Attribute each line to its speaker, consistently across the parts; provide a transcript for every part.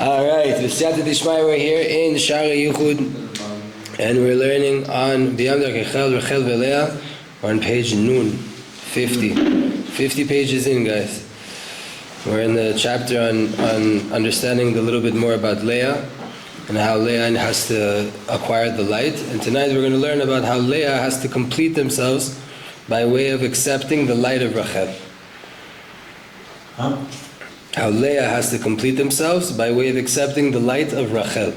Speaker 1: Alright, V'siyata Dishmaya, we're here in Shari Yuchud, and we're learning on B'yamda Kechel, Rachel Leah. We're on page Nun, 50. 50 pages in, guys. We're in the chapter on understanding a little bit more about Leah, and how Leah has to acquire the light. And tonight we're going to learn about how Leah has to complete themselves by way of accepting the light of Rachel. How Leah has to complete themselves by way of accepting the light of Rachel.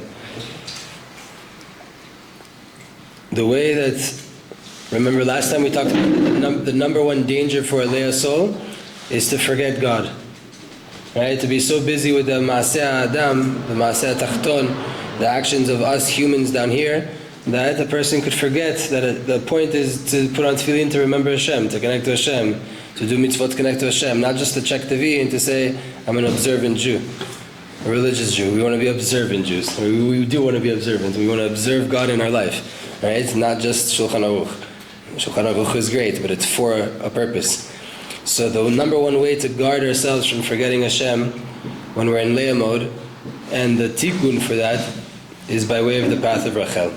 Speaker 1: The way that, remember last time we talked about the number one danger for a Leah soul is to forget God. Right? To be so busy with the Maaseh Adam, the Maaseh Tachton, the actions of us humans down here, that a person could forget that the point is to put on tefillin to remember Hashem, to connect to Hashem, to do mitzvot to connect to Hashem, not just to check the V and to say, I'm an observant Jew, a religious Jew. We want to be observant Jews. We do want to be observant. We want to observe God in our life. Right? It's not just Shulchan Aruch. Shulchan Aruch is great, but it's for a purpose. So the number one way to guard ourselves from forgetting Hashem when we're in Leah mode, and the tikkun for that, is by way of the path of Rachel.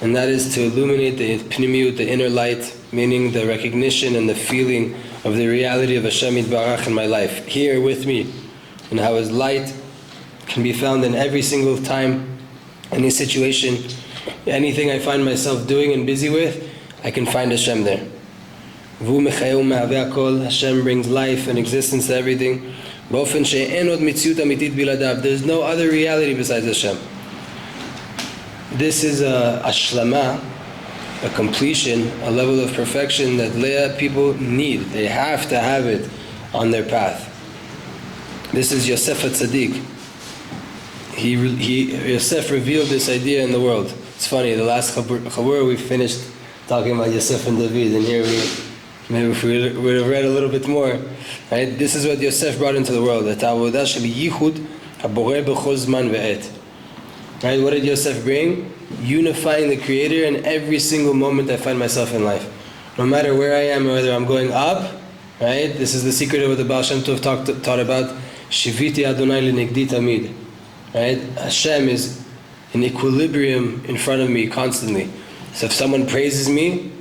Speaker 1: And that is to illuminate the pnimiyut, the inner light, meaning the recognition and the feeling of the reality of Hashem Yitbarach in my life, here with me, and how His light can be found in every single time, any situation, anything I find myself doing and busy with, I can find Hashem there. Hashem brings life and existence to everything. There's no other reality besides Hashem. This is a shlama, a completion, a level of perfection that Leah people need. They have to have it on their path. This is Yosef HaTzadik. Yosef revealed this idea in the world. It's funny, the last Chabur we finished talking about Yosef and David, and here maybe if we would have read a little bit more, right? This is what Yosef brought into the world. Right? What did Yosef bring? Unifying the Creator in every single moment I find myself in life. No matter where I am, whether I'm going up, right? This is the secret of what the Baal Shem Tov taught about. Shiviti Adonai l'negdi tamid. Right? Hashem is in equilibrium in front of me constantly. So if someone praises me,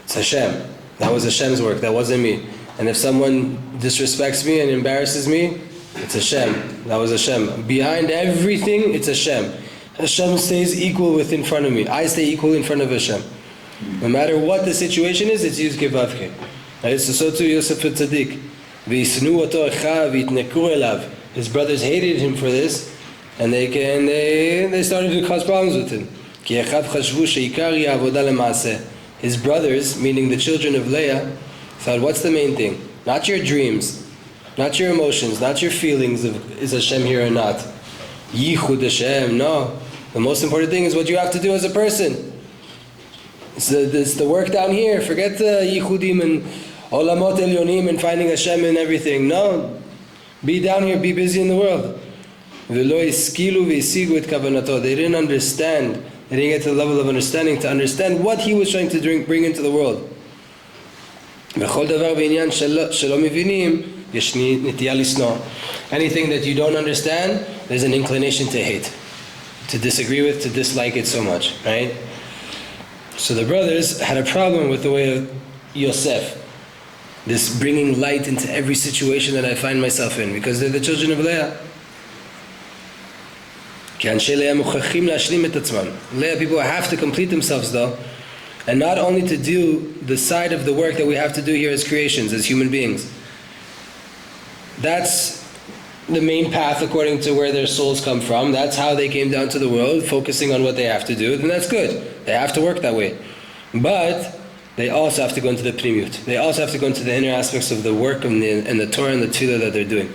Speaker 1: it's Hashem. That was Hashem's work, that wasn't me. And if someone disrespects me and embarrasses me, it's Hashem. That was Hashem. Behind everything, it's Hashem. Hashem stays equal in front of me. I stay equal in front of Hashem. No matter what the situation is, it's Yud Kevavke. Right? So too Yosef HaTzadik. His brothers hated him for this, and they started to cause problems with him. His brothers, meaning the children of Leah, thought, what's the main thing? Not your dreams, not your emotions, not your feelings of is Hashem here or not. Yichud Hashem, no. The most important thing is what you have to do as a person. It's the work down here. Forget the Yichudim and Olamot Elyonim and finding Hashem and everything. No. Be down here, be busy in the world. They didn't understand. They didn't get to the level of understanding to understand what He was trying to bring into the world. Anything that you don't understand, there's an inclination to hate, to disagree with, to dislike it so much, right? So the brothers had a problem with the way of Yosef, this bringing light into every situation that I find myself in, because they're the children of Leah. Leah people have to complete themselves though, and not only to do the side of the work that we have to do here as creations, as human beings. That's the main path according to where their souls come from. That's how they came down to the world, focusing on what they have to do. Then that's good. They have to work that way. But they also have to go into the pnimiyut. They also have to go into the inner aspects of the work and the Torah and the tefillah that they're doing.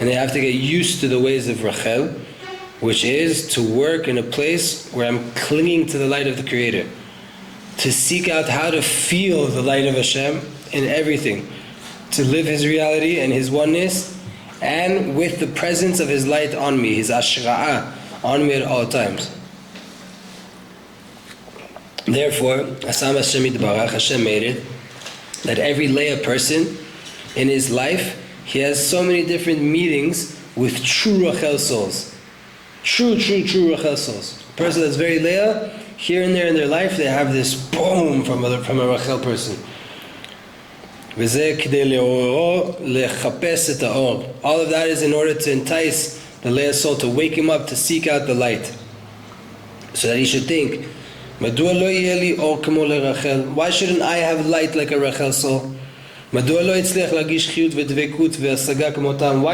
Speaker 1: And they have to get used to the ways of Rachel, which is to work in a place where I'm clinging to the light of the Creator, to seek out how to feel the light of Hashem in everything, to live His reality and His oneness, and with the presence of His light on me, His ashra'ah on me at all times. Therefore, Asam Hashem Yitbarach, Hashem made it that every Leah person in his life, he has so many different meetings with true Rachel souls. True Rachel souls. A person that's very Leah, here and there in their life, they have this boom from a Rachel person. All of that is in order to entice the Leah soul, to wake him up, to seek out the light. So that he should think, why shouldn't I have light like a Rachel soul? Why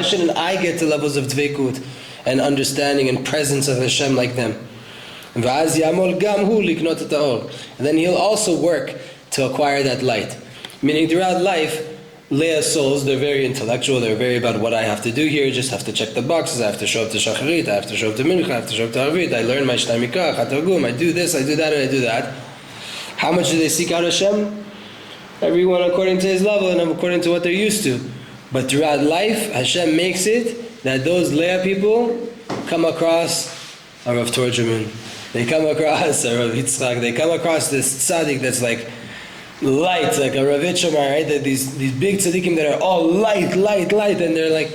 Speaker 1: shouldn't I get to levels of dveikut and understanding and presence of Hashem like them? And then he'll also work to acquire that light. Meaning throughout life, Leah's souls, they're very intellectual, they're very about what I have to do here, just have to check the boxes, I have to show up to Shacharit, I have to show up to Mincha, I have to show up to Arvit, I learn my Shtei Mikach, Hatargum, I do this, I do that, and I do that. How much do they seek out Hashem? Everyone according to his level and according to what they're used to. But throughout life, Hashem makes it that those Leah people come across a Rav Torjaman, they come across a Rav Yitzchak, they come across this tzaddik that's like light, like a Rav Itchamar, right? That these big tzaddikim that are all light, and they're like,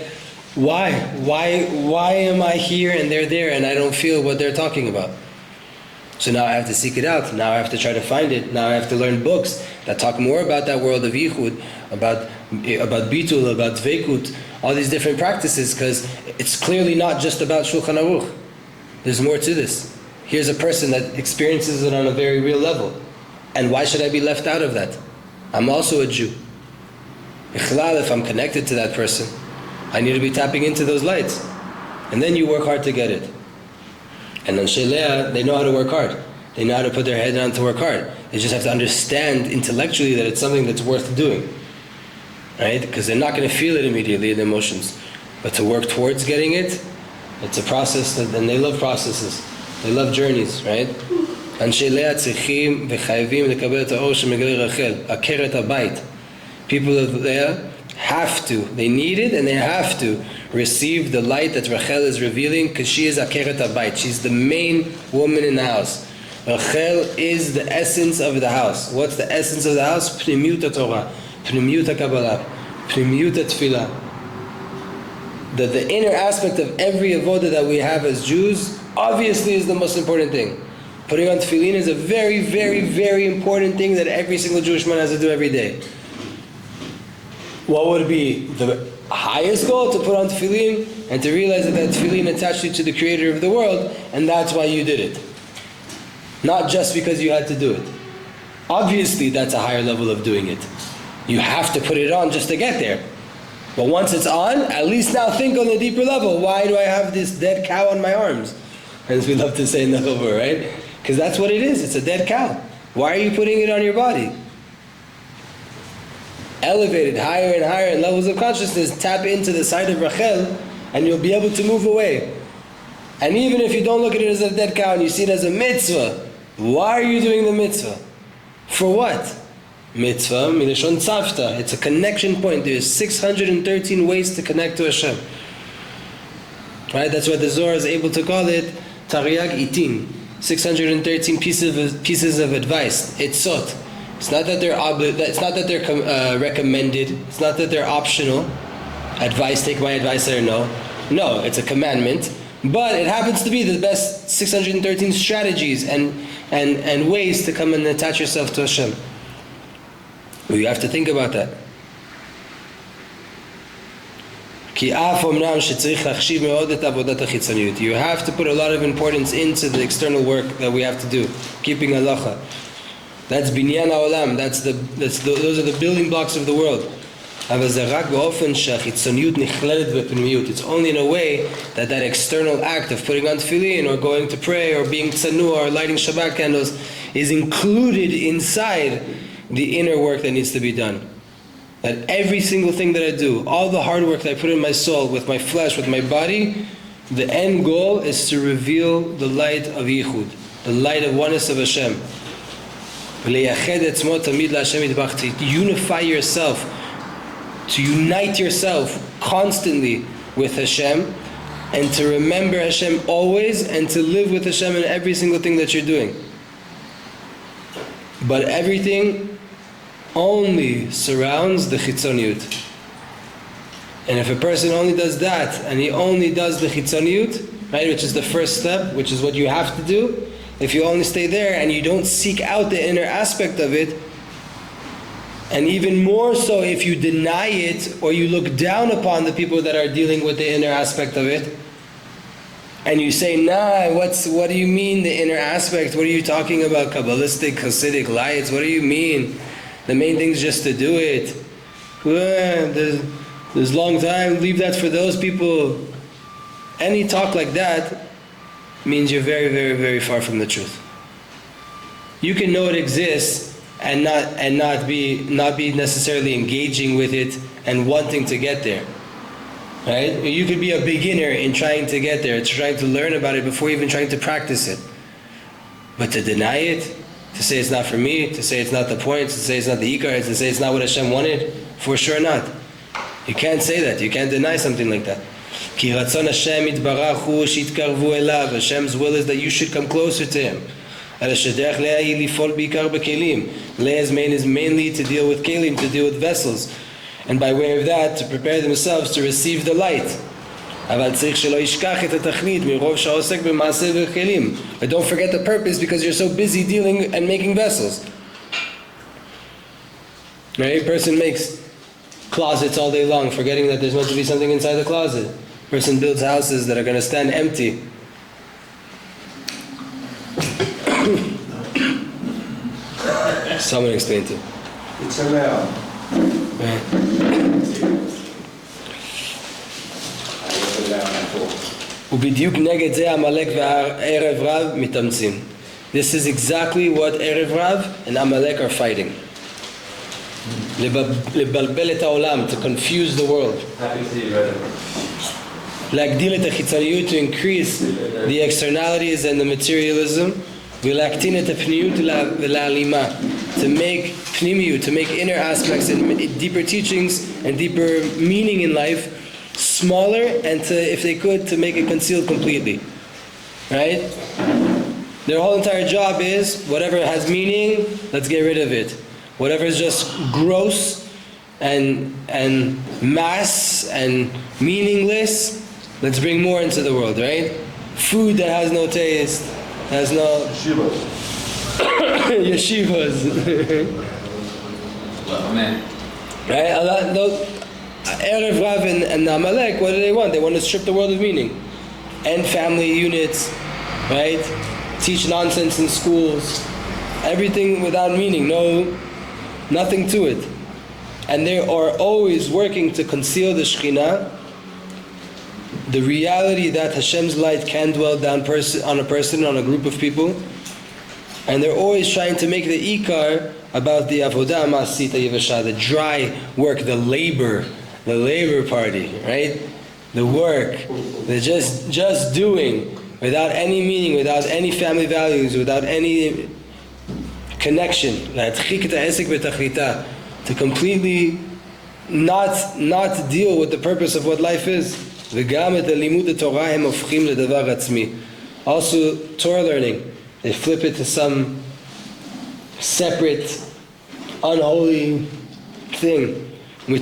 Speaker 1: why am I here and they're there and I don't feel what they're talking about? So now I have to seek it out. Now I have to try to find it. Now I have to learn books that talk more about that world of yichud, about bitul, about dveikut, all these different practices, because it's clearly not just about Shulchan Aruch. There's more to this. Here's a person that experiences it on a very real level. And why should I be left out of that? I'm also a Jew. If I'm connected to that person, I need to be tapping into those lights. And then you work hard to get it. And Anshe Leah, they know how to work hard. They know how to put their head down to work hard. They just have to understand intellectually that it's something that's worth doing. Right? Because they're not going to feel it immediately in the emotions. But to work towards getting it, it's a process, and they love processes. They love journeys, right? אנשי לאה צריכים וחייבים לקבל את האור שמגלה רחל, עקרת הבית. People of Leah have to, they need it and they have to receive the light that Rachel is revealing, because she is עקרת הבית. She's the main woman in the house. Rachel is the essence of the house. What's the essence of the house? פנימיות התורה, פנימיות הקבלה, פנימיות התפילה. The inner aspect of every avodah that we have as Jews obviously is the most important thing. Putting on tefillin is a very, very, very important thing that every single Jewish man has to do every day. What would be the highest goal? To put on tefillin and to realize that that tefillin attached you to the Creator of the world, and that's why you did it. Not just because you had to do it. Obviously, that's a higher level of doing it. You have to put it on just to get there. But once it's on, at least now think on a deeper level. Why do I have this dead cow on my arms? As we love to say in the Chuvah, right? Because that's what it is. It's a dead cow. Why are you putting it on your body? Elevate it higher and higher in levels of consciousness. Tap into the side of Rachel, and you'll be able to move away. And even if you don't look at it as a dead cow and you see it as a mitzvah, why are you doing the mitzvah? For what? Mitzvah, milashon tzavta. It's a connection point. There's 613 ways to connect to Hashem. Right? That's why the Zohar is able to call it Tariag Itin. 613 pieces of advice. Etzot. It's not that they're recommended. It's not that they're optional. Advice, take my advice or no. No, it's a commandment. But it happens to be the best 613 strategies and ways to come and attach yourself to Hashem. You have to think about that. You have to put a lot of importance into the external work that we have to do. Keeping halacha. That's binyan ha'olam. Those are the building blocks of the world. It's only in a way that external act of putting on tefillin or going to pray or being tzanua or lighting Shabbat candles is included inside the inner work that needs to be done. That every single thing that I do, all the hard work that I put in my soul, with my flesh, with my body, the end goal is to reveal the light of Yichud, the light of oneness of Hashem. To unify yourself, to unite yourself constantly with Hashem, and to remember Hashem always, and to live with Hashem in every single thing that you're doing. But everything only surrounds the chitzoniut. And if a person only does that, and he only does the chitzoniyut, right, which is the first step, which is what you have to do, if you only stay there and you don't seek out the inner aspect of it, and even more so if you deny it or you look down upon the people that are dealing with the inner aspect of it, and you say, nah, what do you mean the inner aspect? What are you talking about? Kabbalistic, Hasidic lights? What do you mean? The main thing is just to do it. There's long time, leave that for those people. Any talk like that means you're very, very, very far from the truth. You can know it exists and not be necessarily engaging with it and wanting to get there. Right? You could be a beginner in trying to get there, trying to learn about it before even trying to practice it. But to deny it, to say it's not for me, to say it's not the point, to say it's not the ikar, to say it's not what Hashem wanted, for sure not. You can't say that. You can't deny something like that. Ki ratzon Hashem yitbarach hu shitkarvu elav. Hashem's will is that you should come closer to Him. Leah's main is mainly to deal with kelim, to deal with vessels, and by way of that to prepare themselves to receive the light. But don't forget the purpose, because you're so busy dealing and making vessels. Right? A person makes closets all day long, forgetting that there's meant to be something inside the closet. A person builds houses that are going to stand empty. Someone explain to.
Speaker 2: It's a Leah.
Speaker 1: Right. This is exactly what Erev Rav and Amalek are fighting. To confuse the world.
Speaker 2: Happy to see you, brother.
Speaker 1: To increase the externalities and the materialism. To make pnimiyut, to make inner aspects and deeper teachings and deeper meaning in life smaller, and to, if they could, to make it concealed completely. Right? Their whole entire job is, whatever has meaning, let's get rid of it. Whatever is just gross and mass and meaningless, let's bring more into the world, right? Food that has no taste, has no... Yeshivas.
Speaker 2: Well, man.
Speaker 1: Right? Erev Rav and Amalek, what do they want? They want to strip the world of meaning. End family units, right? Teach nonsense in schools. Everything without meaning, nothing to it. And they are always working to conceal the Shekhinah, the reality that Hashem's light can dwell down on a person, on a group of people. And they're always trying to make the ikar about the avodah ma'asita yevasha, the dry work, the labor party, right? The work, the just doing, without any meaning, without any family values, without any connection. To completely not deal with the purpose of what life is. Also, Torah learning. They flip it to some separate, unholy thing. They're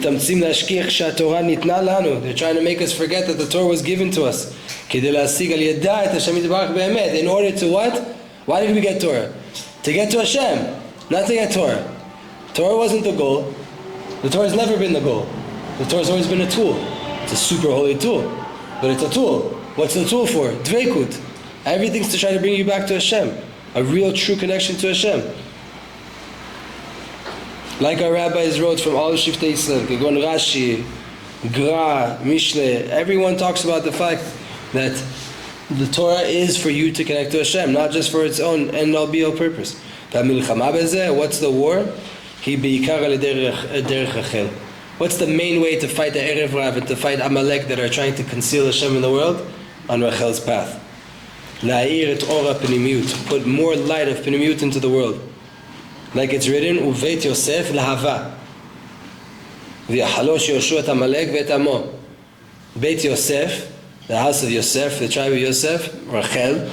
Speaker 1: trying to make us forget that the Torah was given to us. In order to what? Why did we get Torah? To get to Hashem, not to get Torah. Torah wasn't the goal. The Torah has never been the goal. The Torah has always been a tool. It's a super holy tool. But it's a tool. What's the tool for? Dveikut. Everything's to try to bring you back to Hashem. A real, true connection to Hashem. Like our rabbis wrote from all of Shiftei Yisrael, Gegon Rashi, Gra, Mishle, everyone talks about the fact that the Torah is for you to connect to Hashem, not just for its own end-all be-all purpose. What's the war? What's the main way to fight the Erev Rav and to fight Amalek that are trying to conceal Hashem in the world? On Rachel's path. Put more light of Pnimiyut into the world. Like it's written, Uveit Yosef lahava. V'yachalosh Yoshua et Amalek v'et amo. Beit Yosef, the house of Yosef, the tribe of Yosef, Rachel,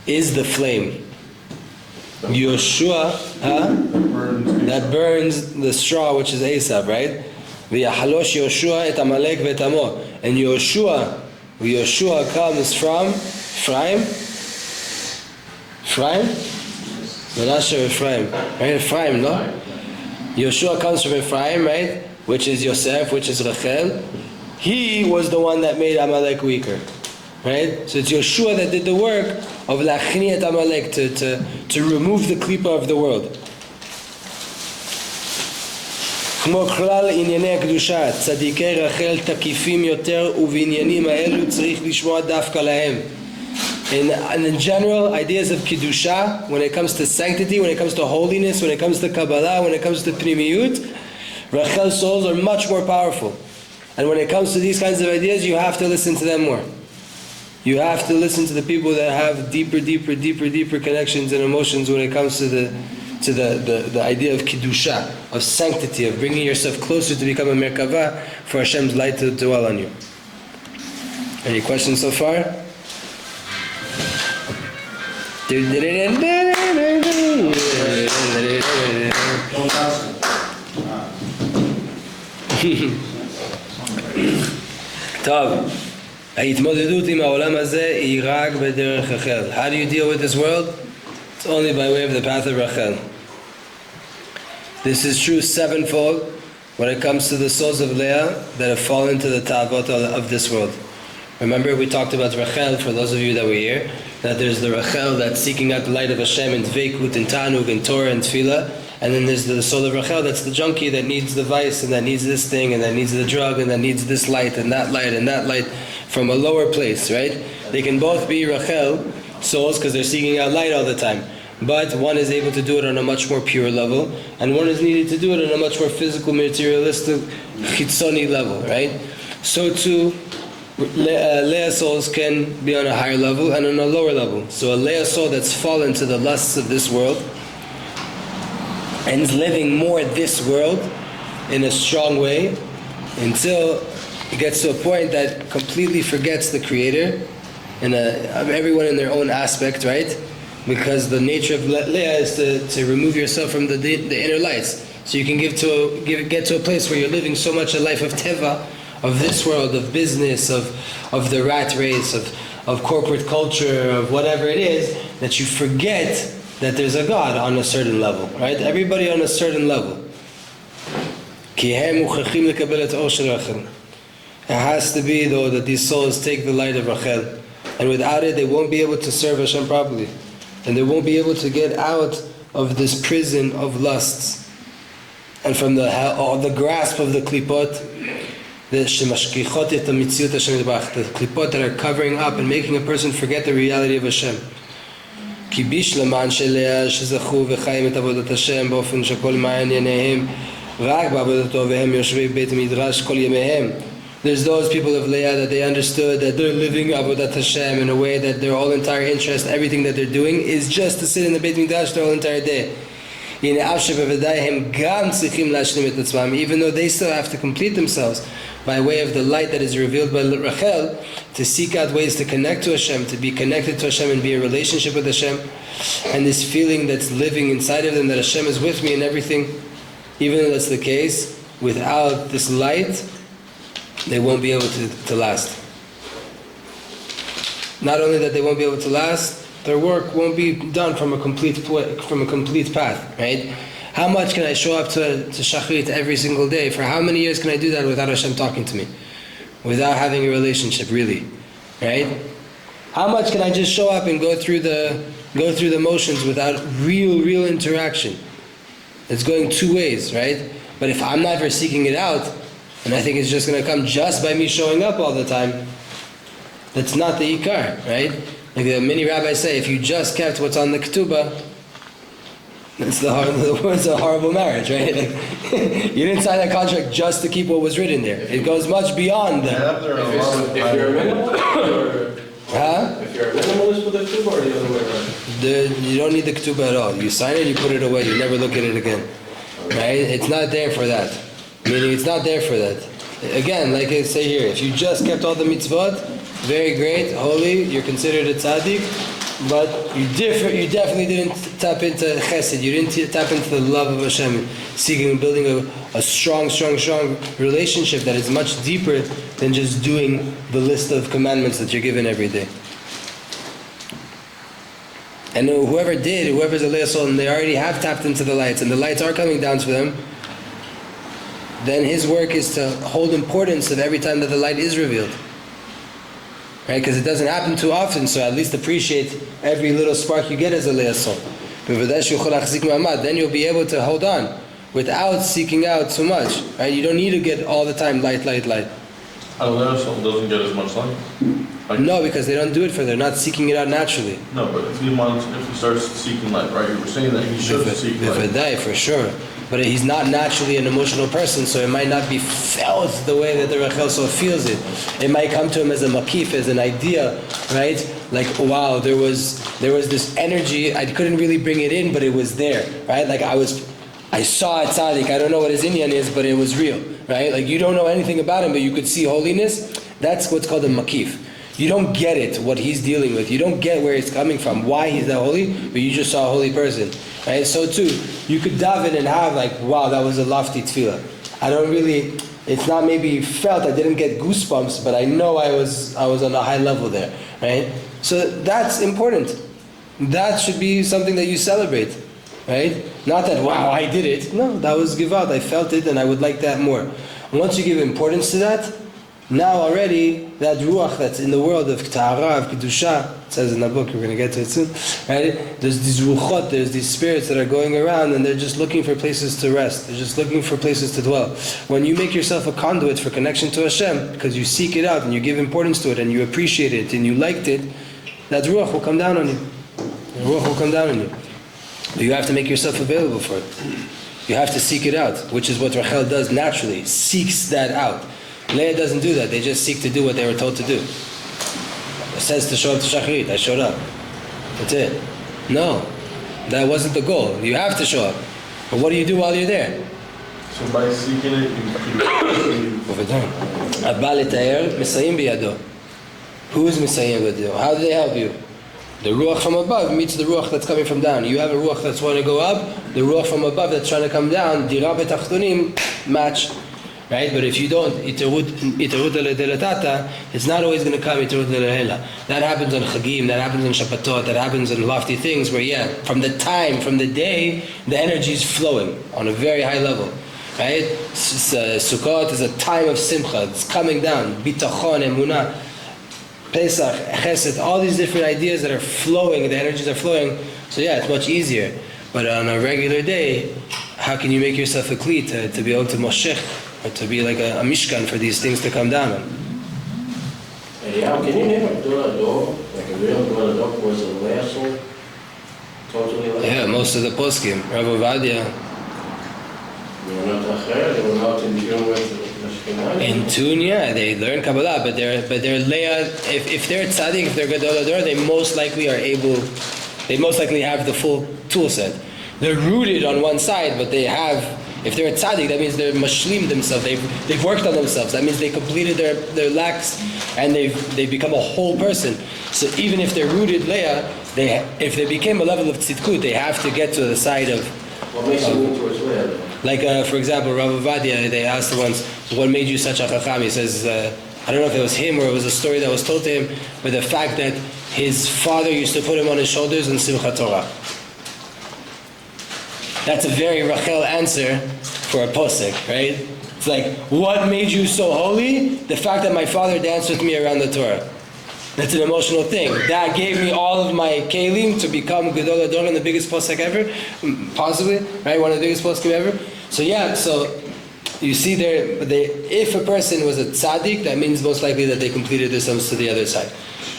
Speaker 1: is the flame. Yoshua, that burns the straw, which is Esav, right? ויחלוש יהושע את עמלק ואת עמו. And Yoshua comes from Ephraim. Menashe or Ephraim? Right? Ephraim, no? Yoshua comes from Ephraim, right? Which is Yosef, which is Rachel. He was the one that made Amalek weaker. Right? So it's Yoshua that did the work of Lachni et Amalek, to remove the klipa of the world. כמו כלל ענייני הקדושה, צדיקי רחל תקיפים יותר ובעניינים האלו צריך לשמוע דווקא להם. And in general, ideas of Kedusha, when it comes to sanctity, when it comes to holiness, when it comes to Kabbalah, when it comes to Pnimiyut, Rachel's souls are much more powerful. And when it comes to these kinds of ideas, you have to listen to them more. You have to listen to the people that have deeper connections and emotions when it comes to the idea of Kedusha, of sanctity, of bringing yourself closer to become a Merkava for Hashem's light to dwell on you. Any questions so far? טוב, ההתמודדות עם העולם הזה היא רק בדרך רחל. How do you deal with this world? It's only by way of the path of Rachel. This is true sevenfold when it comes to the souls of Leah that have fallen to the ta'avot of this world. Remember, we talked about Rachel, for those of you that were here, that there's the Rachel that's seeking out the light of Hashem in Dveikut, in Tanug, in Torah, and Tefillah, and then there's the soul of Rachel that's the junkie that needs the vice, and that needs this thing, and that needs the drug, and that needs this light, and that light, from a lower place, right? They can both be Rachel souls because they're seeking out light all the time. But one is able to do it on a much more pure level, and one is needed to do it on a much more physical, materialistic, chitzoni level, right? So too, Leah souls can be on a higher level and on a lower level. So a Leah soul that's fallen to the lusts of this world and is living more this world in a strong way until it gets to a point that completely forgets the Creator and everyone in their own aspect, right? Because the nature of Leah is to remove yourself from the inner lights, so you can get to a place where you're living so much a life of teva, of this world, of business, of the rat race, of corporate culture, of whatever it is, that you forget that there's a God on a certain level, right? Everybody on a certain level. It has to be, though, that these souls take the light of Rachel, and without it they won't be able to serve Hashem properly, and they won't be able to get out of this prison of lusts and from the grasp of the klipot, the klipot that are covering up and making a person forget the reality of Hashem. There's those people of Leah that they understood that they're living Avodat Hashem in a way that their whole entire interest, everything that they're doing, is just to sit in the Beit Mikdash their whole entire day. Even though they still have to complete themselves by way of the light that is revealed by Rachel, to seek out ways to connect to Hashem, to be connected to Hashem and be in relationship with Hashem, and this feeling that's living inside of them that Hashem is with me in everything, even though that's the case, without this light, they won't be able to last. Not only that they won't be able to last, their work won't be done from a complete path, right? How much can I show up to Shachrit every single day? For how many years can I do that without Hashem talking to me? Without having a relationship, really, right? How much can I just show up and go through the motions without real interaction? It's going two ways, right? But if I'm never seeking it out, and I think it's just going to come just by me showing up all the time, that's not the ikar, right? Like the many rabbis say, if you just kept what's on the ketubah, it's a horrible marriage, right? Like, you didn't sign that contract just to keep what was written there. It goes much beyond that.
Speaker 2: If you're a minimalist, if you're a minimalist with the ketubah, or the other way around?
Speaker 1: You don't need the ketubah at all. You sign it, you put it away, you never look at it again, right? It's not there for that. Meaning it's not there for that. Again, like I say here, if you just kept all the mitzvot, very great, holy, you're considered a tzaddik, but you definitely didn't tap into chesed. You didn't tap into the love of Hashem, seeking and building a strong relationship that is much deeper than just doing the list of commandments that you're given every day. And whoever's a Leah soul, and they already have tapped into the lights, and the lights are coming down to them, then his work is to hold importance of every time that the light is revealed. Right? Because it doesn't happen too often, so at least appreciate every little spark you get as a Leah soul. Then you'll be able to hold on without seeking out too much. Right? You don't need to get all the time light.
Speaker 3: A Leah soul doesn't get as much light?
Speaker 1: No, because they don't do it for, they're not seeking it out naturally.
Speaker 3: No, but if he starts seeking light, right? You were saying that he should seek light.
Speaker 1: For sure. But he's not naturally an emotional person, so it might not be felt the way that the Rachel soul feels it. It might come to him as a makif, as an idea, right? Like, wow, there was this energy, I couldn't really bring it in, but it was there, right? Like I saw a tzaddik, I don't know what his inyan is, but it was real, right? Like you don't know anything about him, but you could see holiness. That's what's called a makif. You don't get it, what he's dealing with. You don't get where he's coming from, why he's that holy, but you just saw a holy person. Right? So too, you could daven and have like, wow, that was a lofty tefillah. It's not maybe felt, I didn't get goosebumps, but I know I was on a high level there. Right? So that's important. That should be something that you celebrate. Right? Not that, wow, I did it. No, that was givad, I felt it and I would like that more. And once you give importance to that, now already, that ruach that's in the world of ta'ara, of kedusha, it says in the book, we're going to get to it soon, right? There's these ruchot, there's these spirits that are going around and they're just looking for places to rest. They're just looking for places to dwell. When you make yourself a conduit for connection to Hashem, because you seek it out and you give importance to it and you appreciate it and you liked it, that ruach will come down on you. The ruach will come down on you. But you have to make yourself available for it. You have to seek it out, which is what Rachel does naturally, seeks that out. Leah doesn't do that. They just seek to do what they were told to do. It says to show up to Shacharit. I showed up. That's it. No, that wasn't the goal. You have to show up. But what do you do while you're there?
Speaker 3: So by seeking it, you
Speaker 1: who is Mesayim biyado? How do they help you? The ruach from above meets the ruach that's coming from down. You have a ruach that's trying to go up. The ruach from above that's trying to come down. Dira betachtonim match. Right? But if you don't, it's not always going to come That happens on Chagim, that happens on Shabbatot, that happens on lofty things where, from the day, the energy is flowing on a very high level. Right? Sukkot is a time of simcha, it's coming down. Bitachon, Emunah, Pesach, Chesed, all these different ideas that are flowing, the energies are flowing. So it's much easier. But on a regular day, how can you make yourself a kli to be able to moshech? Or to be like a mishkan for these things to come down on.
Speaker 2: Eliyahu, can you name a Gdol like a real Gdol was a Leah soul? Totally like
Speaker 1: Yeah, most of the poskim. Rav Ovadia.
Speaker 2: They were not in tune with the Ashkenazim.
Speaker 1: In tune, they learn Kabbalah, but they're Leah, if they're tzaddik, if they're Gadol Ador, they most likely have the full tool set. They're rooted on one side, but they have, if they're a tzaddik, that means they're mashlim themselves. They've worked on themselves. That means they completed their lacks and they've become a whole person. So even if they're rooted Leah, if they became a level of tzidkut, they have to get to the side of.
Speaker 2: What makes you move towards Leah?
Speaker 1: Like for example, Rav Ovadia, they asked him once, "What made you such a chacham?" He says, I don't know if it was him or it was a story that was told to him, but the fact that his father used to put him on his shoulders in Simchat Torah. That's a very Rachel answer for a posek, right? It's like, what made you so holy? The fact that my father danced with me around the Torah. That's an emotional thing. That gave me all of my kelim to become Gedol Ador and the biggest posek ever, possibly, right? One of the biggest posek ever. So you see there, if a person was a tzaddik, that means most likely that they completed their sums to the other side.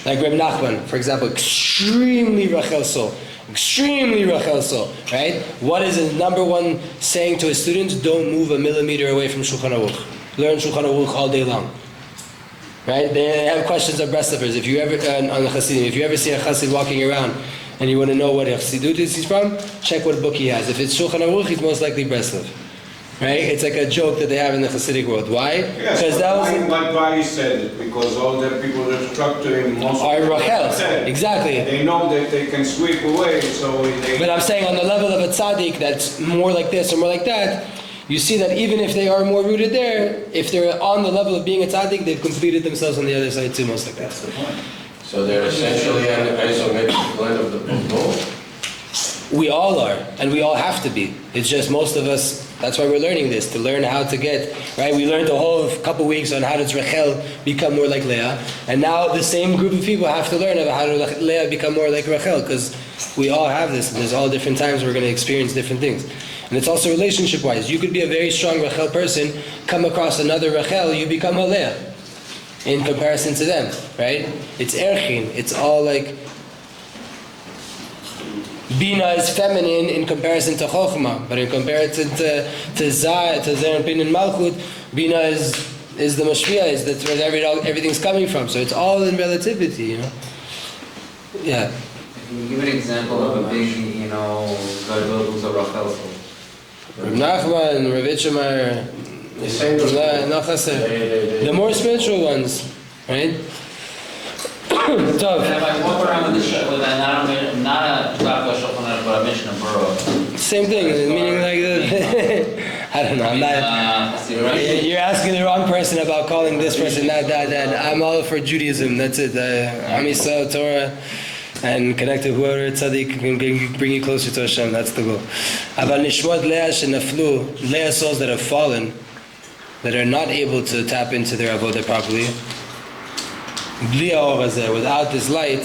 Speaker 1: Like Reb Nachman, for example, extremely Rachel soul. Extremely Rachel soul, right? What is the number one saying to his students? Don't move a millimeter away from Shulchan Aruch. Learn Shulchan Aruch all day long. Right? They have questions of breastlifters. If you ever, on the Hasidim, if you ever see a Hasid walking around and you want to know what Hasidut is he's from, check what book he has. If it's Shulchan Aruch, he's most likely breastlift. right? It's like a joke that they have in the Hasidic world. Why?
Speaker 4: Yes,
Speaker 1: Because that was
Speaker 4: like Barry said it, because all the people that struck to him most
Speaker 1: are Rachel.
Speaker 4: said,
Speaker 1: Exactly.
Speaker 4: they know that they can sweep away, so they...
Speaker 1: But I'm saying on the level of a tzaddik that's more like this or more like that, you see that even if they are more rooted there, if they're on the level of being a tzaddik, they've completed themselves on the other side too, most likely.
Speaker 2: That's the point. So they're essentially an isometric blend of the both.
Speaker 1: We all are, and we all have to be. It's just most of us, that's why we're learning this, to learn how to get, right? We learned a whole couple weeks on how does Rachel become more like Leah, and now the same group of people have to learn about how to Leah become more like Rachel, because we all have this, and there's all different times we're going to experience different things. And it's also relationship-wise. You could be a very strong Rachel person, come across another Rachel, you become a Leah in comparison to them, right? It's erchin. It's all like Bina is feminine in comparison to Chokhmah, but in comparison to Zah, to Zer and Pin and Malchut, Bina is the Mashpia, that's where everything's coming from. So it's all in relativity, you know. Yeah.
Speaker 5: Can you give an example of a big, Gadol who's a Rachel?
Speaker 1: Rav Nachman, Rav Itchamar, the more spiritual ones, right?
Speaker 5: And if I walk around with not a Dr. Shulchan but a Mishnah Berurah.
Speaker 1: Same thing, meaning like I don't know, I'm not... You're asking the wrong person about calling this person that. I'm all for Judaism, that's it. Am Yisrael, Torah, and connect to whoever tzaddik can bring you closer to Hashem, that's the goal. Aval nishmot Leah shenaflu, Leah souls that have fallen, that are not able to tap into their avodah properly, bli haor hazeh, without this light,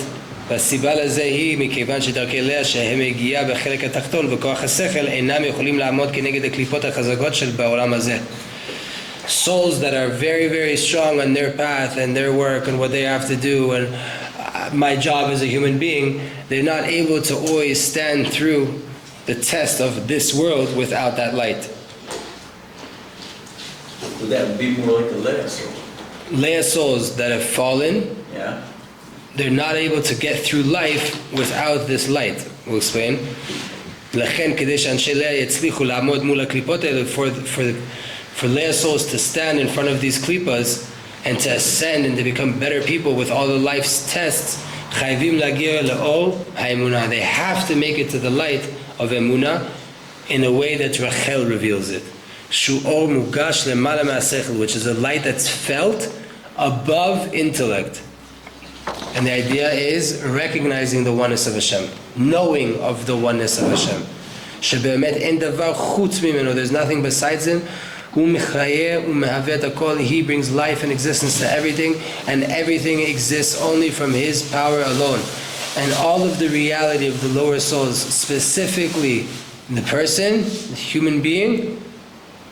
Speaker 1: והסיבה לזה היא מכיוון שדרכי לאה שהם הגיעה בחלק התחתון בכוח השכל אינם יכולים לעמוד כנגד הקליפות החזקות של בעולם הזה. Souls that are very, very strong on their path and their work and what they have to do, and my job as a human being, they're not able to always stand through the test of this world without that light.
Speaker 6: Would that be more like the Leah soul?
Speaker 1: Leah souls that have fallen,
Speaker 6: Yeah.
Speaker 1: they're not able to get through life without this light. We'll explain. לכן כדי שאנשי לאה יצליחו לעמוד מול הקליפות האלה, for Leah souls to stand in front of these klipas and to ascend and to become better people with all the life's tests, חייבים להגיע לאור האמונה. They have to make it to the light of Emunah in a way that Rachel reveals it. שהוא אור מוגש למעלה מהשכל, which is a light that's felt above intellect. And the idea is recognizing the oneness of Hashem, knowing of the oneness of Hashem. שבאמת אין דבר חוץ ממנו, there's nothing besides him. הוא מחיה ומהווה את הכל. He brings life and existence to everything, and everything exists only from his power alone. And all of the reality of the lower souls, specifically the person, the human being,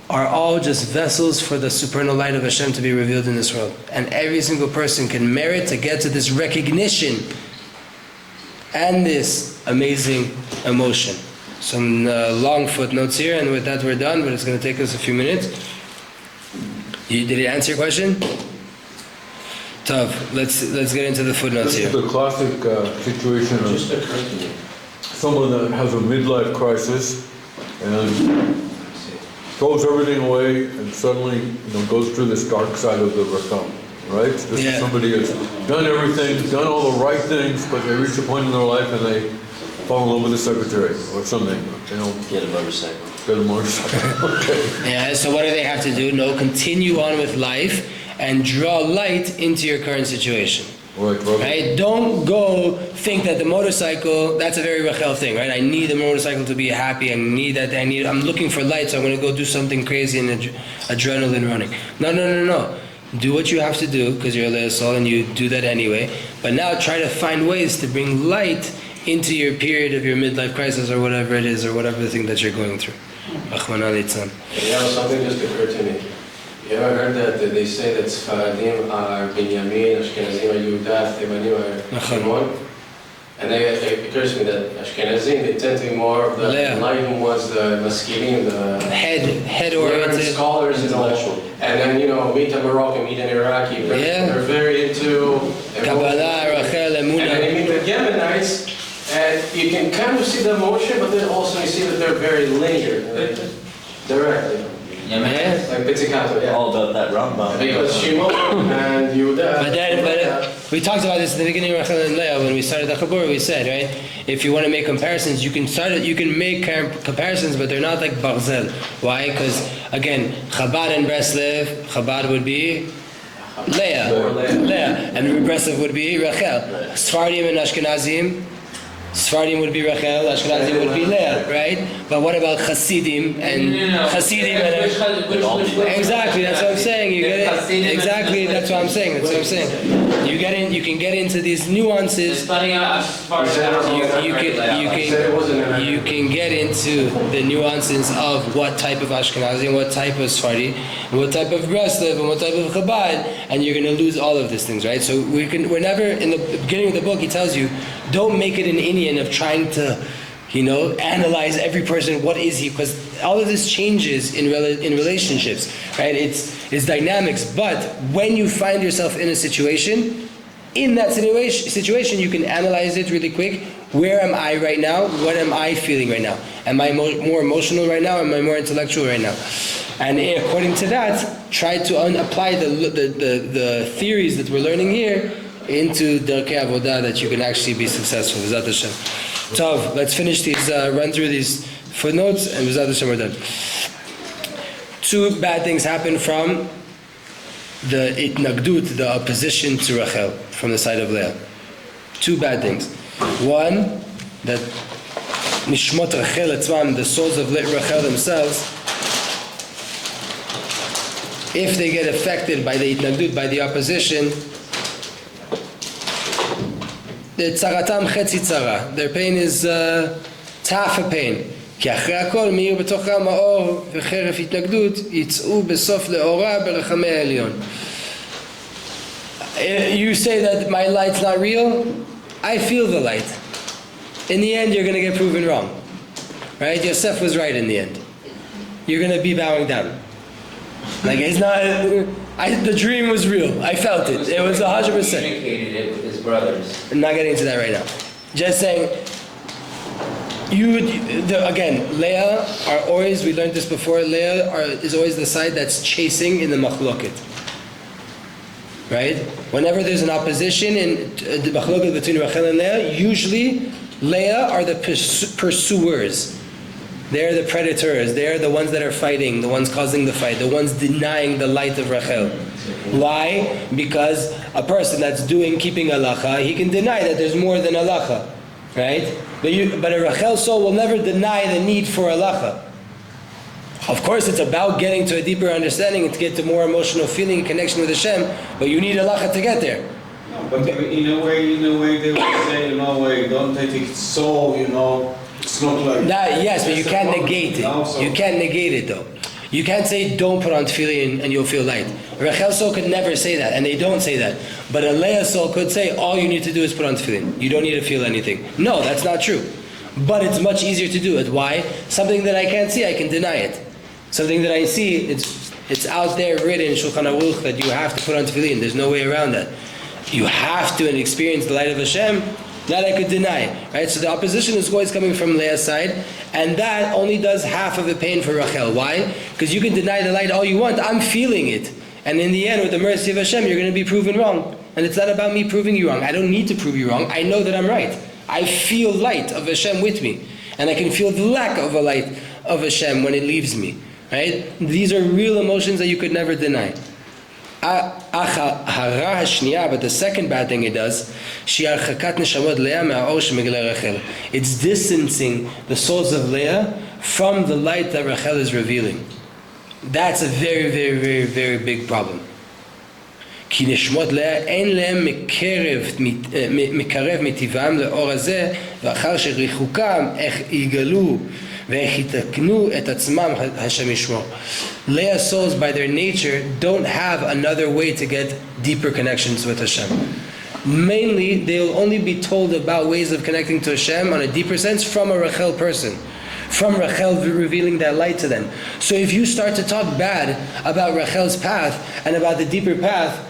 Speaker 1: are all just vessels for the supernal light of Hashem to be revealed in this world. And every single person can merit to get to this recognition and this amazing emotion. Some long footnotes here, and with that we're done, but it's going to take us a few minutes. Did it answer your question? Tough. Let's get into the footnotes
Speaker 7: This
Speaker 1: here.
Speaker 7: is the classic situation
Speaker 2: Just
Speaker 7: of
Speaker 2: occurred to me.
Speaker 7: someone that has a midlife crisis and throws everything away and suddenly goes through this dark side of the Rachel, right? This
Speaker 1: Yeah.
Speaker 7: is somebody who's done everything, done all the right things, but they reach a point in their life and they fall in love with a secretary or something,
Speaker 6: Get a motorcycle.
Speaker 7: get a motorcycle. Okay.
Speaker 1: Yeah, so what do they have to do? No, continue on with life and draw light into your current situation. Right? Don't go think that the motorcycle, that's a very Rachel thing, right? I need the motorcycle to be happy. I'm looking for light, so I'm going to go do something crazy and adrenaline running. No. Do what you have to do because you're a Leah soul and you do that anyway. But now try to find ways to bring light into your period of your midlife crisis or whatever it is, or whatever the thing that you're going through. Achmana litzlan.
Speaker 2: Yeah, something just occurred to me. You ever heard that they say that Sfaradim are Binyamin, Ashkenazim are Yehuda, Tevanim are Shimon? And it occurs to me that Ashkenazim, they tend to be more of the enlightened ones, the Maskilim, the
Speaker 1: head-oriented
Speaker 2: scholars, intellectual. And then, meet a Moroccan, meet an Iraqi. They're very into
Speaker 1: Kabbalah, Rachel, Emunah.
Speaker 2: And then you meet the Yemenites, and you can kind of see the emotion, but then also you see that they're very linear, directly.
Speaker 5: Yeah, man.
Speaker 2: Like pizzicato, yeah.
Speaker 6: All about that Rambam.
Speaker 2: Because Shimon and Yehuda.
Speaker 1: But we talked about this in the beginning of Rachel and Leah when we started the Chabur. We said, right, if you want to make comparisons, you can make comparisons, but they're not like Barzel. Why? Because again, Chabad and Breslev, Chabad would be Leah, and Breslev would be Rachel. Sfardim and Ashkenazim, Sfardim would be Rachel, Ashkenazim would be Leah, right? But what about Hasidim and Hasidim and exactly? That's what I'm saying. You get it exactly. That's what I'm saying. That's what I'm saying. You can get into these nuances. You can get into the nuances of what type of Ashkenazi and what type of Sfardi and what type of Breslev and what type of Chabad, and you're going to lose all of these things, right? So we're never in the beginning of the book. He tells you, don't make it an Indian of trying to, analyze every person. What is he? Because all of this changes in relationships, right? It's dynamics. But when you find yourself in a situation, in that situation, you can analyze it really quick. Where am I right now? What am I feeling right now? Am I more emotional right now? Am I more intellectual right now? And according to that, try to apply the theories that we're learning here into Darkei Avodah that you can actually be successful. B'ezrat Hashem. Tov, let's finish these, run through these footnotes, and B'ezrat Hashem we're done. Two bad things happen from the itnagdut, the opposition to Rachel, from the side of Leah. Two bad things. One, that nishmot Rachel etzmam, the souls of Rachel themselves, if they get affected by the itnagdut, by the opposition, their pain is half a pain. כי אחרי הכל מאיר בתוכם האור וחרף התנגדות יצאו בסוף לאורה ברחמי העליון. You say that my light's not real? I feel the light. In the end, you're going to get proven wrong. Right? Yosef was right in the end. You're going to be bowing down. Like, it's not... the dream was real. I felt it. It was 100%.
Speaker 5: Communicated it with his brothers.
Speaker 1: I'm not getting into that right now. Just saying... Again, Leah are always, we learned this before, Leah is always the side that's chasing in the machloket. Right? Whenever there's an opposition in the machloket between Rachel and Leah, usually Leah are the pursuers. They're the predators. They're the ones that are fighting, the ones causing the fight, the ones denying the light of Rachel. Why? Because a person that's keeping halacha, he can deny that there's more than halacha. Right? But a Rachel soul will never deny the need for halacha. Of course, it's about getting to a deeper understanding and to get to more emotional feeling and connection with Hashem, but you need halacha to get there.
Speaker 4: No, but in a way, they would say, don't take it so, it's not like...
Speaker 1: Yes, but you can't negate it. You can't negate it, though. You can't say, don't put on tefillin and you'll feel light. A Rachel soul could never say that, and they don't say that. But a Leah soul could say, all you need to do is put on tefillin. You don't need to feel anything. No, that's not true. But it's much easier to do it. Why? Something that I can't see, I can deny it. Something that I see, it's out there written in Shulchan Aruch that you have to put on tefillin. There's no way around that. You have to experience the light of Hashem. That I could deny, right? So the opposition is always coming from Leah's side, and that only does half of the pain for Rachel. Why? Because you can deny the light all you want. I'm feeling it. And in the end, with the mercy of Hashem, you're going to be proven wrong. And it's not about me proving you wrong. I don't need to prove you wrong. I know that I'm right. I feel light of Hashem with me. And I can feel the lack of a light of Hashem when it leaves me. Right? These are real emotions that you could never deny. But the second bad thing it does, it's distancing the souls of Leah from the light that Rachel is revealing. That's a very, very, very, very big problem. כי נשמות לאה אין להם מקרב מטבעם לאור הזה, ואחר שריחוקם איך יגלו ואיך יתקנו את עצמם השם ישמור. Leah's souls by their nature don't have another way to get deeper connections with Hashem. Mainly, they'll only be told about ways of connecting to Hashem on a deeper sense from a Rachel person. From Rachel revealing that light to them. So if you start to talk bad about Rachel's path and about the deeper path,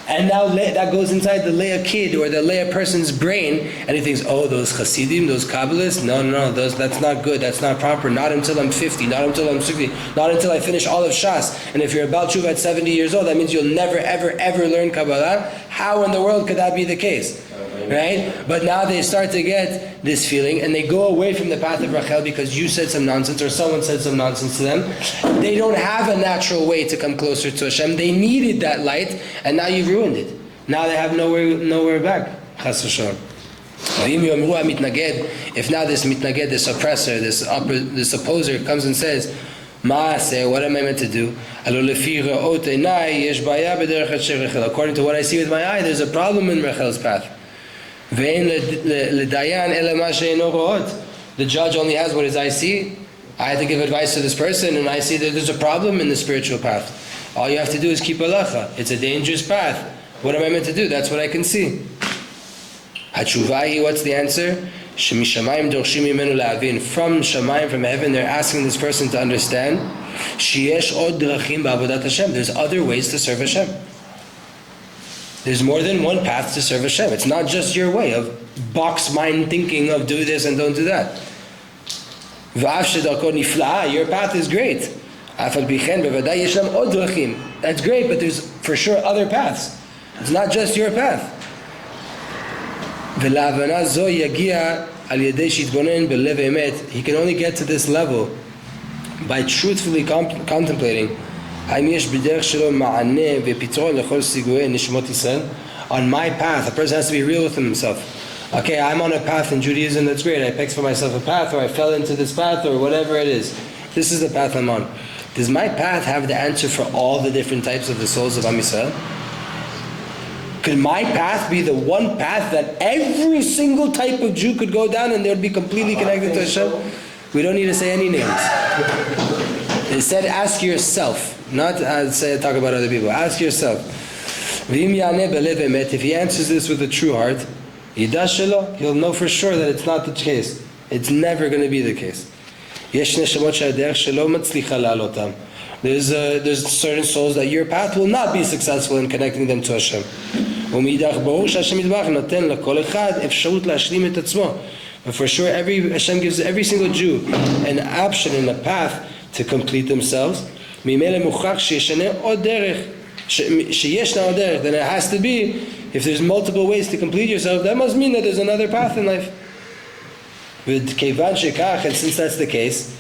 Speaker 1: And now that goes inside the Leah kid or the Leah person's brain, and he thinks, oh, those Hasidim, those Kabbalists, no, that's not good, that's not proper, not until I'm 50, not until I'm 60, not until I finish all of Shas. And if you're about Tshuva at 70 years old, that means you'll never, ever learn Kabbalah. How in the world could that be the case? Right? But now they start to get this feeling, and they go away from the path of Rachel because you said some nonsense or someone said some nonsense to them. They don't have a natural way to come closer to Hashem. They needed that light, and now you've ruined it. Now they have nowhere back. Chas v'shalom. If now this mitnaged, this oppressor, this opposer comes and says, what am I meant to do? According to what I see with my eye, there's a problem in Rachel's path. The judge only has what his eye see. I had to give advice to this person, and I see that there's a problem in the spiritual path. All you have to do is keep halacha. It's a dangerous path. What am I meant to do? That's what I can see. What's the answer? From Shamayim, from heaven, they're asking this person to understand. There's other ways to serve Hashem. There's more than one path to serve Hashem. It's not just your way of box mind thinking of do this and don't do that. Your path is great. That's great, but there's for sure other paths. It's not just your path. He can only get to this level by truthfully contemplating. On my path, a person has to be real with himself. Okay, I'm on a path in Judaism, that's great. I picked for myself a path, or I fell into this path, or whatever it is. This is the path I'm on. Does my path have the answer for all the different types of the souls of Am Yisrael? Could my path be the one path that every single type of Jew could go down and they would be completely connected to Hashem? We don't need to say any names. Instead, ask yourself, not talk about other people. Ask yourself. If he answers this with a true heart, he'll know for sure that it's not the case. It's never going to be the case. There's certain souls that your path will not be successful in connecting them to Hashem. But for sure, Hashem gives every single Jew an option and a path to complete themselves. Then it has to be, if there's multiple ways to complete yourself, that must mean that there's another path in life. And since that's the case,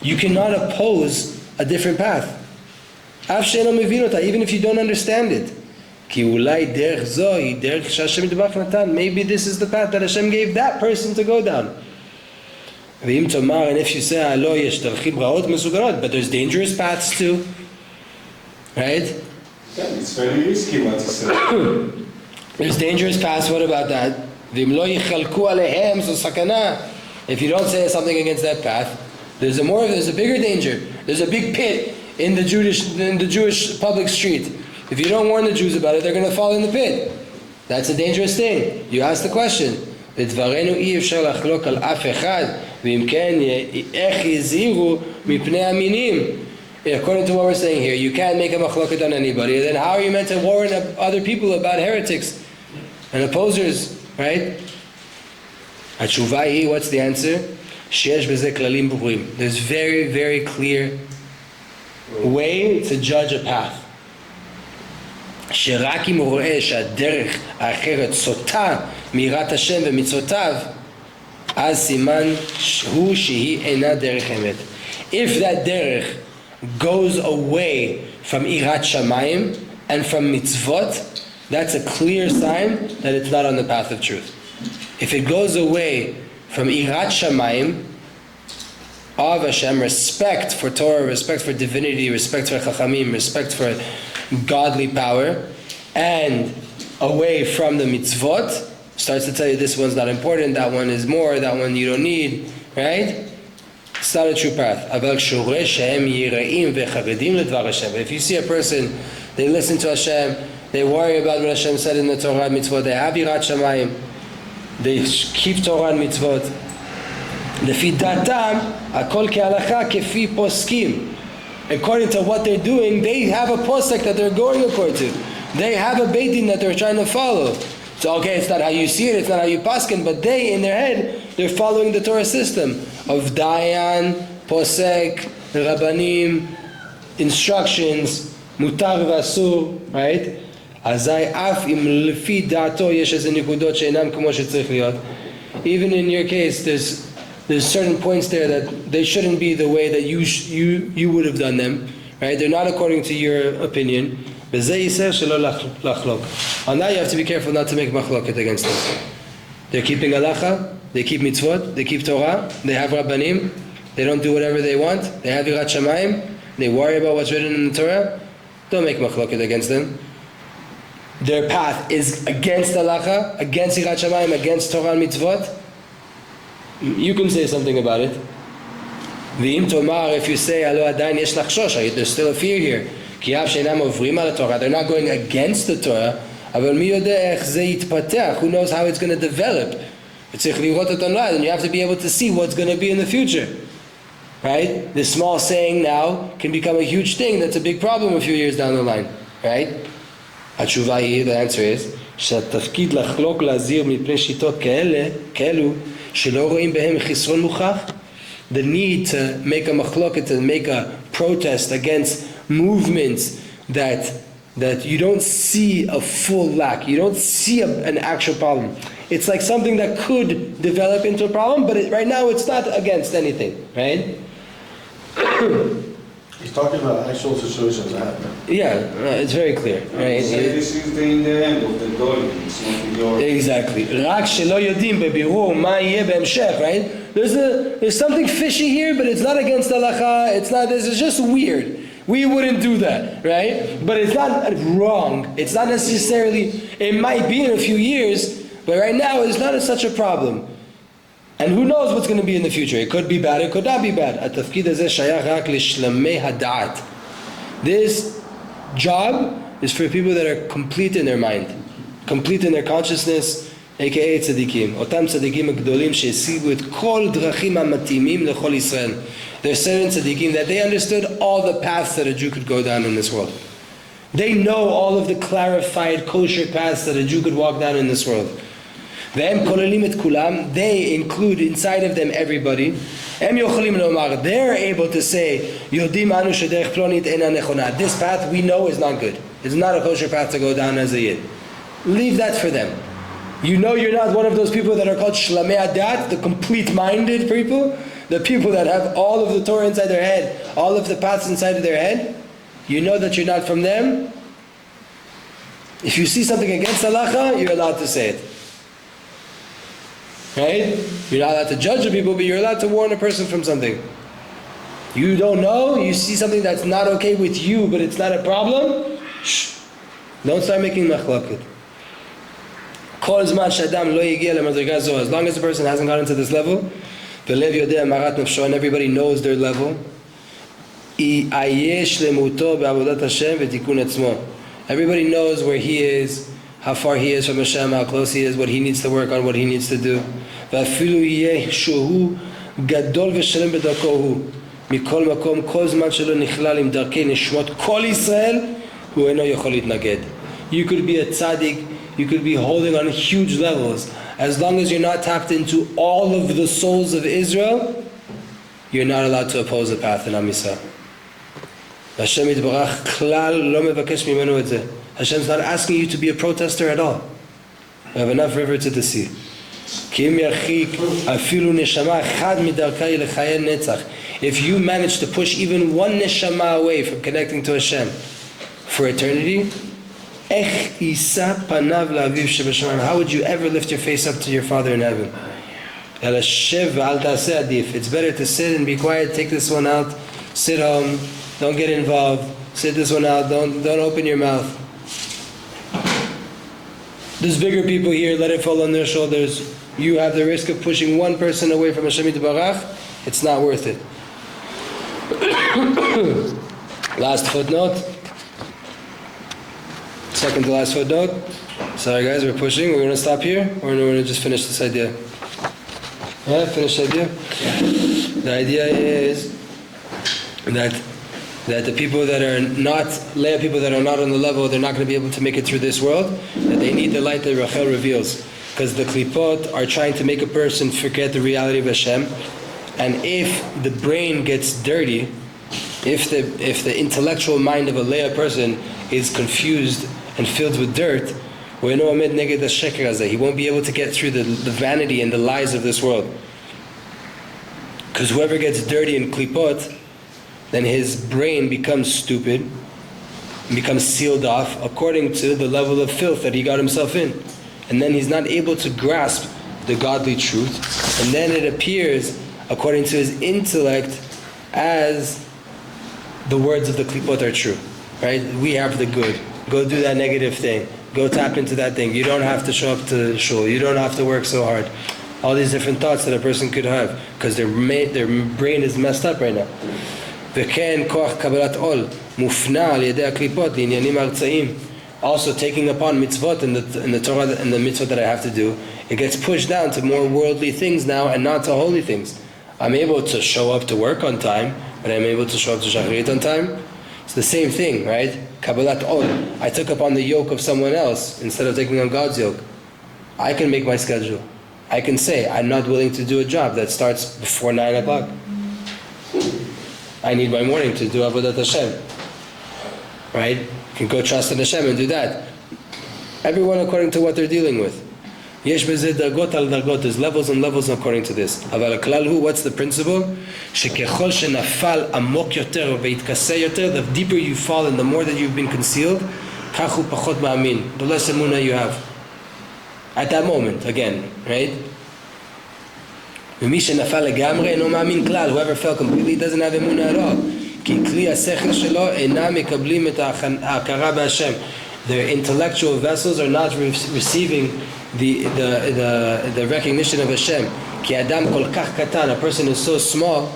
Speaker 1: you cannot oppose a different path. Even if you don't understand it. Maybe this is the path that Hashem gave that person to go down. And if you say, but there's dangerous paths too. Right?
Speaker 4: It's very risky what you say.
Speaker 1: There's dangerous paths, what about that? If you don't say something against that path, there's a bigger danger. There's a big pit in the Jewish public street. If you don't warn the Jews about it, they're going to fall in the pit. That's a dangerous thing. You ask the question. According to what we're saying here, you can't make a machloket on anybody. Then how are you meant to warn other people about heretics and opposers, right? What's the answer? There's very, very clear way to judge a path. If that derech goes away from irat shamayim and from mitzvot, that's a clear sign that it's not on the path of truth. If it goes away from irat shamayim, of Hashem, respect for Torah, respect for divinity, respect for chachamim, respect for godly power, and away from the mitzvot, starts to tell you this one's not important, that one is more, that one you don't need, right? It's not a true path. But if you see a person, they listen to Hashem, they worry about what Hashem said in the Torah and mitzvot, they have yirat shamayim, they keep Torah and mitzvot, לפי דעתם, הכל כהלכה כפי פוסקים. According to what they're doing, they have a posek that they're going according to. They have a Beit Din that they're trying to follow. So okay, it's not how you see it, it's not how you paskin, but they, in their head, they're following the Torah system of Dayan, Posek, Rabbanim, instructions, Mutar v'asur, right? Azai af im lefi da'ato yesh eze nikudot she'enam kamo shetzarich liot. Even in your case, there's certain points there that they shouldn't be the way that you would have done them, right? They're not according to your opinion. On that you have to be careful not to make machloket against them. They're keeping halacha, they keep mitzvot, they keep Torah, they have rabbanim, they don't do whatever they want, they have yirat shamayim, they worry about what's written in the Torah. Don't make machloket against them. Their path is against halacha, against yirat shamayim, against Torah and mitzvot. You can say something about it. V'im tomar, if you say, alo adayin yesh lachshosh, there's still a fear here. Ki av she'enam ovrim al Torah, they're not going against the Torah. Aval mi yodeh ech ze yitpatech, who knows how it's going to develop? And you have to be able to see what's going to be in the future. Right? This small saying now can become a huge thing that's a big problem a few years down the line. Right? The answer is, שהתפקיד לחלוק להזהיר מפני שיטות כאלו שלא רואים בהם חסרון מוכח. The need to make a machloket, to make a protest against movements that you don't see a full lack, you don't see an actual problem. It's like something that could develop into a problem, but right now it's not against anything, right?
Speaker 4: He's talking about actual situations that happen.
Speaker 1: Yeah, it's very clear, right?
Speaker 4: This is in the end of the doing, it's not in your...
Speaker 1: Exactly. רק שלא יודעים בבירור מה יהיה בהמשך, right? There's something fishy here, but it's not against halacha, it's just weird. We wouldn't do that, right? But it's not wrong. It's not necessarily, it might be in a few years, but right now it's not such a problem. And who knows what's going to be in the future? It could be bad, it could not be bad. This job is for people that are complete in their mind, complete in their consciousness, aka tzaddikim. Otam tzaddikim הגדולים שהשיגו את כל דרכים המתאימים לכל ישראל. They're certain tzaddikim that they understood all the paths that a Jew could go down in this world. They know all of the clarified kosher paths that a Jew could walk down in this world. They include inside of them everybody. They're able to say, this path we know is not good. It's not a kosher path to go down as a yid. Leave that for them. You know you're not one of those people that are called shlamei adat, the complete-minded people, the people that have all of the Torah inside their head, all of the paths inside of their head. You know that you're not from them. If you see something against halacha, you're allowed to say it. Right? You're not allowed to judge the people, but you're allowed to warn a person from something. You don't know, you see something that's not okay with you, but it's not a problem, shh. Don't start making machlokes. As long as the person hasn't gotten to this level, and everybody knows their level, everybody knows where he is, how far he is from Hashem, how close he is, what he needs to work on, what he needs to do. You could be a tzaddik, you could be holding on huge levels. As long as you're not tapped into all of the souls of Israel, you're not allowed to oppose the path in Am Yisrael. Hashem yitbarach klal lo mevakesh mimenu et zeh. Hashem's not asking you to be a protester at all. We have enough river to the sea. If you manage to push even one neshama away from connecting to Hashem for eternity, how would you ever lift your face up to your Father in heaven? It's better to sit and be quiet, take this one out, sit home, don't get involved, sit this one out, don't open your mouth. There's bigger people here, let it fall on their shoulders. You have the risk of pushing one person away from Hashem Yitbarach. It's not worth it. Last footnote. Second to last footnote. Sorry guys, we're pushing. We're going to stop here, or we're going to just finish this idea. Yeah, finish the idea? The idea is that that the people that are not, Leah people that are not on the level, they're not going to be able to make it through this world, that they need the light that Rachel reveals. Because the klipot are trying to make a person forget the reality of Hashem. And if the brain gets dirty, if the intellectual mind of a Leah person is confused and filled with dirt, he won't be able to get through the vanity and the lies of this world. Because whoever gets dirty in klipot, then his brain becomes stupid, becomes sealed off according to the level of filth that he got himself in. And then he's not able to grasp the godly truth. And then it appears, according to his intellect, as the words of the klipot are true. Right? We have the good. Go do that negative thing. Go tap into that thing. You don't have to show up to shul. You don't have to work so hard. All these different thoughts that a person could have, because their brain is messed up right now. Also taking upon mitzvot in the Torah and the mitzvot that I have to do, it gets pushed down to more worldly things now and not to holy things. I'm able to show up to work on time, but I'm able to show up to shacharit on time. It's the same thing, right? Kabbalat ol. I took upon the yoke of someone else instead of taking on God's yoke. I can make my schedule. I can say, I'm not willing to do a job that starts before 9 o'clock. I need my morning to do Avodat Hashem. Right? You can go trust in Hashem and do that. Everyone according to what they're dealing with. Yesh b'zeh dargot al dargot. There's levels and levels according to this. Aval klal hu, what's the principle? Shekechol shenafal amok yoter veitkaseh yoter. The deeper you fall and the more that you've been concealed, kachu pachot ma'amin. The less emunah you have. At that moment, again, right? Whoever fell completely doesn't have emunah at all. Their intellectual vessels are not receiving the recognition of Hashem. A person is so small,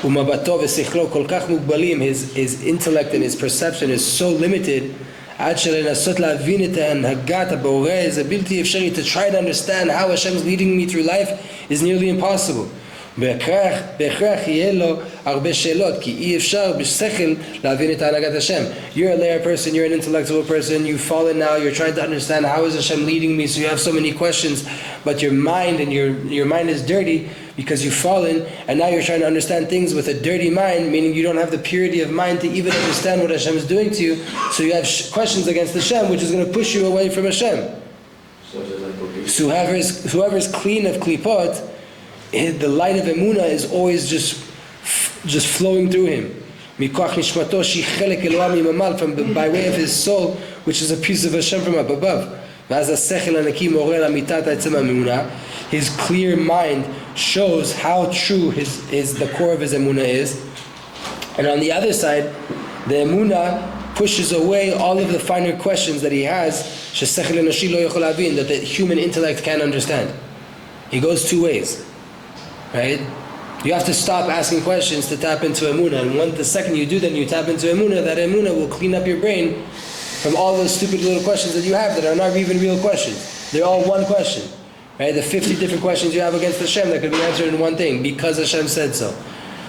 Speaker 1: his intellect and his perception is so limited. To try to understand how Hashem is leading me through life is nearly impossible. You're a Leah person, you're an intellectual person, you've fallen now, you're trying to understand how is Hashem leading me, so you have so many questions, but your mind is dirty because you've fallen, and now you're trying to understand things with a dirty mind, meaning you don't have the purity of mind to even understand what Hashem is doing to you, so you have questions against Hashem, which is going to push you away from Hashem. So whoever's clean of klipot, the light of Emunah is always just flowing through him. By way of his soul, which is a piece of Hashem from up above. His clear mind shows how true the core of his Emunah is. And on the other side, the Emunah pushes away all of the finer questions that he has, that the human intellect can't understand. He goes two ways. Right? You have to stop asking questions to tap into Emunah. And the second you do that, you tap into Emunah, that Emunah will clean up your brain from all those stupid little questions that you have that are not even real questions. They're all one question. Right? The 50 different questions you have against Hashem that could be answered in one thing, because Hashem said so.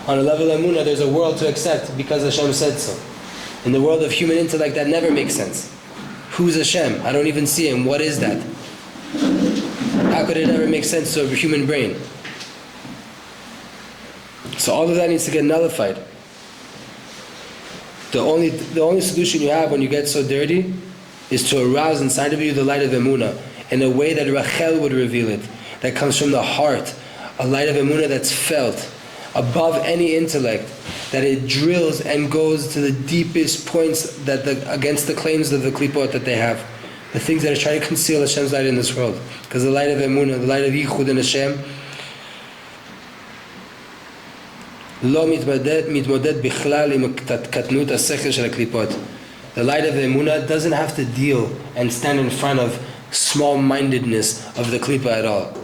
Speaker 1: On a level of Emunah, there's a world to accept because Hashem said so. In the world of human intellect, that never makes sense. Who's Hashem? I don't even see him. What is that? How could it ever make sense to a human brain? So all of that needs to get nullified. The only solution you have when you get so dirty is to arouse inside of you the light of Emunah in a way that Rachel would reveal it, that comes from the heart, a light of Emunah that's felt above any intellect, that it drills and goes to the deepest points against the claims of the klipot that they have, the things that are trying to conceal Hashem's light in this world. Because the light of Emunah, the light of Yichud in Hashem, לא מתמודד בכלל עם קטנות השכל של הקליפות. The light of the Emunah doesn't have to deal and stand in front of small-mindedness of the klipa at all.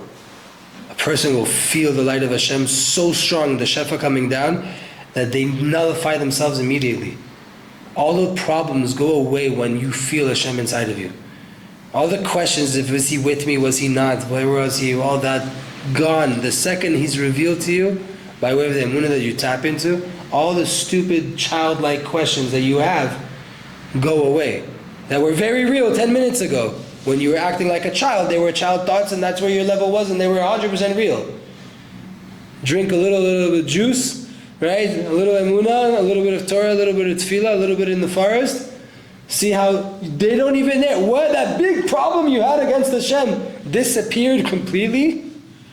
Speaker 1: A person will feel the light of Hashem so strong, the shefa coming down, that they nullify themselves immediately. All the problems go away when you feel Hashem inside of you. All the questions, was he with me, was he not, where was he, all that, gone. The second he's revealed to you, by way of the Emunah that you tap into, all the stupid childlike questions that you have go away. That were very real 10 minutes ago. When you were acting like a child, they were child thoughts, and that's where your level was, and they were 100% real. Drink a little bit of juice, right? A little Emunah, a little bit of Torah, a little bit of Tefillah, a little bit in the forest. See how they don't even know what that big problem you had against Hashem disappeared completely?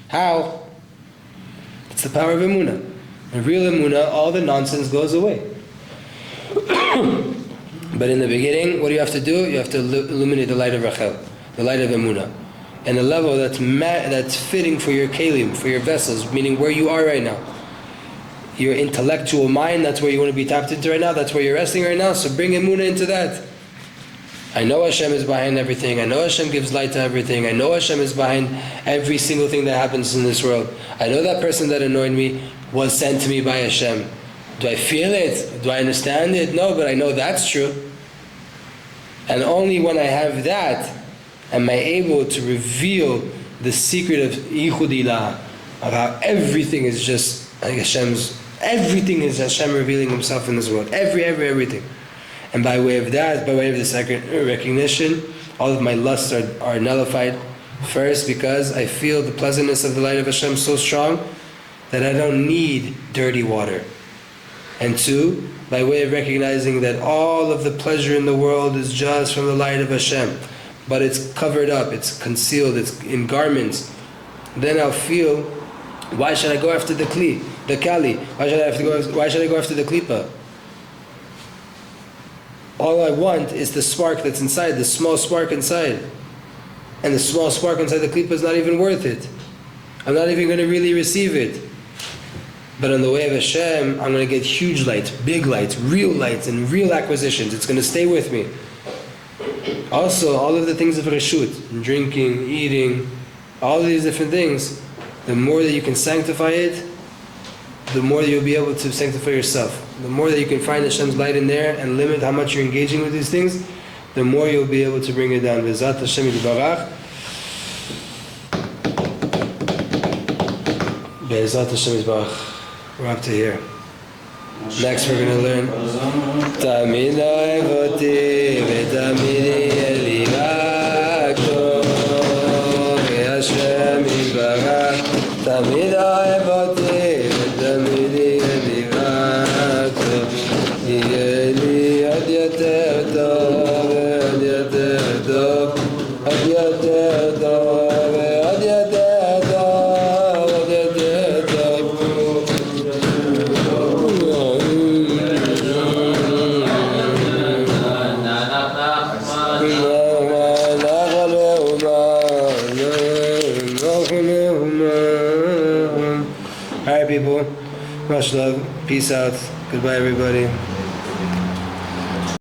Speaker 1: How? It's the power of Emunah. In real Emunah, all the nonsense goes away. But in the beginning, what do you have to do? You have to illuminate the light of Rachel, the light of Emunah. And a level that's fitting for your kelim, for your vessels, meaning where you are right now. Your intellectual mind, that's where you want to be tapped into right now, that's where you're resting right now, so bring Emunah into that. I know Hashem is behind everything, I know Hashem gives light to everything, I know Hashem is behind every single thing that happens in this world. I know that person that annoyed me was sent to me by Hashem. Do I feel it? Do I understand it? No, but I know that's true. And only when I have that am I able to reveal the secret of Yichud Ilah, of how everything is just like everything is Hashem revealing Himself in this world. Everything. And by way of that, by way of this recognition, all of my lusts are nullified. First, because I feel the pleasantness of the light of Hashem so strong that I don't need dirty water. And two, by way of recognizing that all of the pleasure in the world is just from the light of Hashem, but it's covered up, it's concealed, it's in garments. Then I'll feel, why should I go after the kli, the kali? Why should I go after the klipa? All I want is the spark that's inside, the small spark inside. And the small spark inside the klipa is not even worth it. I'm not even going to really receive it. But on the way of Hashem, I'm going to get huge lights, big lights, and real acquisitions. It's going to stay with me. Also, all of the things of Reshut, drinking, eating, all of these different things, the more that you can sanctify it, the more you'll be able to sanctify yourself. The more that you can find Hashem's light in there and limit how much you're engaging with these things, the more you'll be able to bring it down. B'ezrat Hashem yitbarach. B'ezrat Hashem yitbarach. We're up to here. Next we're going to learn Tamid Oevoti V'tamid Eliyahu Hashem yitbarach. Tamid Oevoti V'tamid Eliyahu Yeli Ad Yater Tov Ad Yater Tov Ad Yater Tov Ad Yater Tov Ad Yater Tov. Alright people, much love, peace out, goodbye everybody.